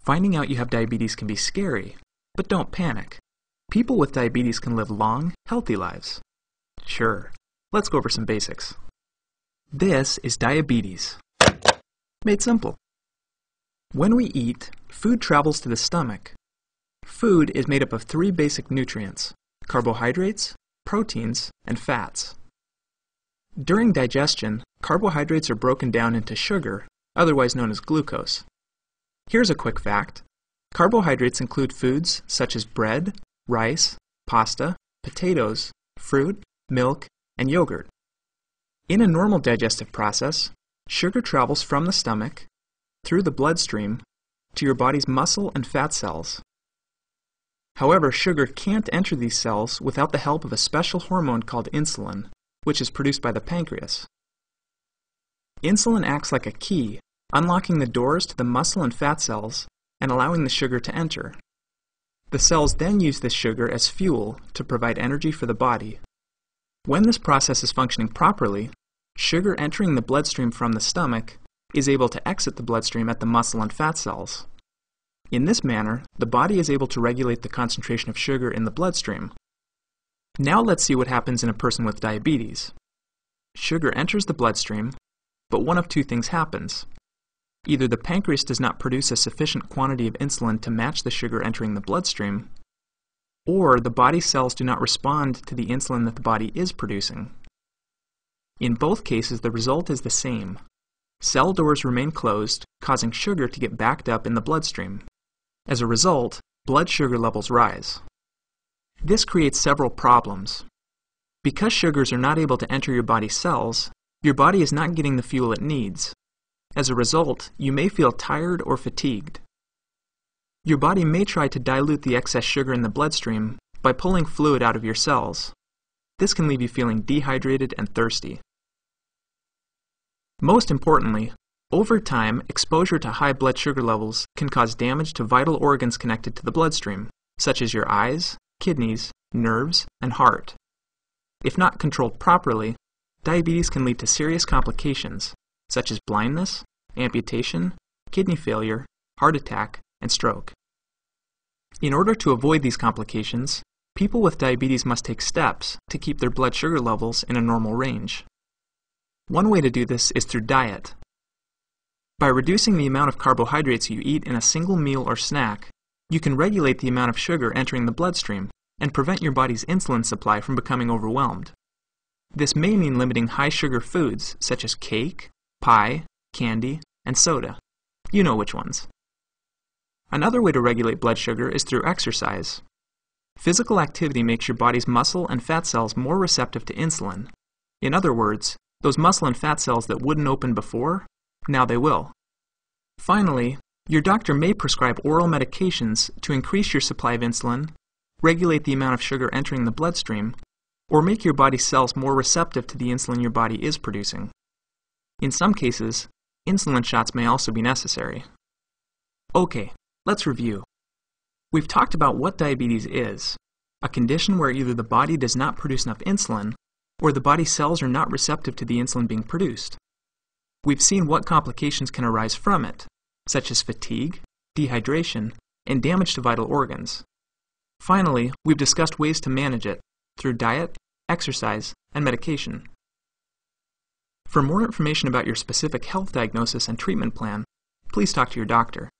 Finding out you have diabetes can be scary, but don't panic. People with diabetes can live long, healthy lives. Sure, let's go over some basics. This is diabetes. Made simple. When we eat, food travels to the stomach. Food is made up of three basic nutrients: carbohydrates, proteins, and fats. During digestion, carbohydrates are broken down into sugar, otherwise known as glucose. Here's a quick fact. Carbohydrates include foods such as bread, rice, pasta, potatoes, fruit, milk, and yogurt. In a normal digestive process, sugar travels from the stomach, through the bloodstream, to your body's muscle and fat cells. However, sugar can't enter these cells without the help of a special hormone called insulin, which is produced by the pancreas. Insulin acts like a key, unlocking the doors to the muscle and fat cells and allowing the sugar to enter. The cells then use this sugar as fuel to provide energy for the body. When this process is functioning properly, sugar entering the bloodstream from the stomach is able to exit the bloodstream at the muscle and fat cells. In this manner, the body is able to regulate the concentration of sugar in the bloodstream. Now let's see what happens in a person with diabetes. Sugar enters the bloodstream, but one of two things happens. Either the pancreas does not produce a sufficient quantity of insulin to match the sugar entering the bloodstream, or the body cells do not respond to the insulin that the body is producing. In both cases, the result is the same. Cell doors remain closed, causing sugar to get backed up in the bloodstream. As a result, blood sugar levels rise. This creates several problems. Because sugars are not able to enter your body's cells, your body is not getting the fuel it needs. As a result, you may feel tired or fatigued. Your body may try to dilute the excess sugar in the bloodstream by pulling fluid out of your cells. This can leave you feeling dehydrated and thirsty. Most importantly, over time, exposure to high blood sugar levels can cause damage to vital organs connected to the bloodstream, such as your eyes, kidneys, nerves, and heart. If not controlled properly, diabetes can lead to serious complications, such as blindness, amputation, kidney failure, heart attack, and stroke. In order to avoid these complications, people with diabetes must take steps to keep their blood sugar levels in a normal range. One way to do this is through diet. By reducing the amount of carbohydrates you eat in a single meal or snack, you can regulate the amount of sugar entering the bloodstream and prevent your body's insulin supply from becoming overwhelmed. This may mean limiting high-sugar foods such as cake, pie, candy, and soda. You know which ones. Another way to regulate blood sugar is through exercise. Physical activity makes your body's muscle and fat cells more receptive to insulin. In other words, those muscle and fat cells that wouldn't open before, now they will. Finally, your doctor may prescribe oral medications to increase your supply of insulin, regulate the amount of sugar entering the bloodstream, or make your body's cells more receptive to the insulin your body is producing. In some cases, insulin shots may also be necessary. Okay, let's review. We've talked about what diabetes is, a condition where either the body does not produce enough insulin, or the body cells are not receptive to the insulin being produced. We've seen what complications can arise from it, such as fatigue, dehydration, and damage to vital organs. Finally, we've discussed ways to manage it through diet, exercise, and medication. For more information about your specific health diagnosis and treatment plan, please talk to your doctor.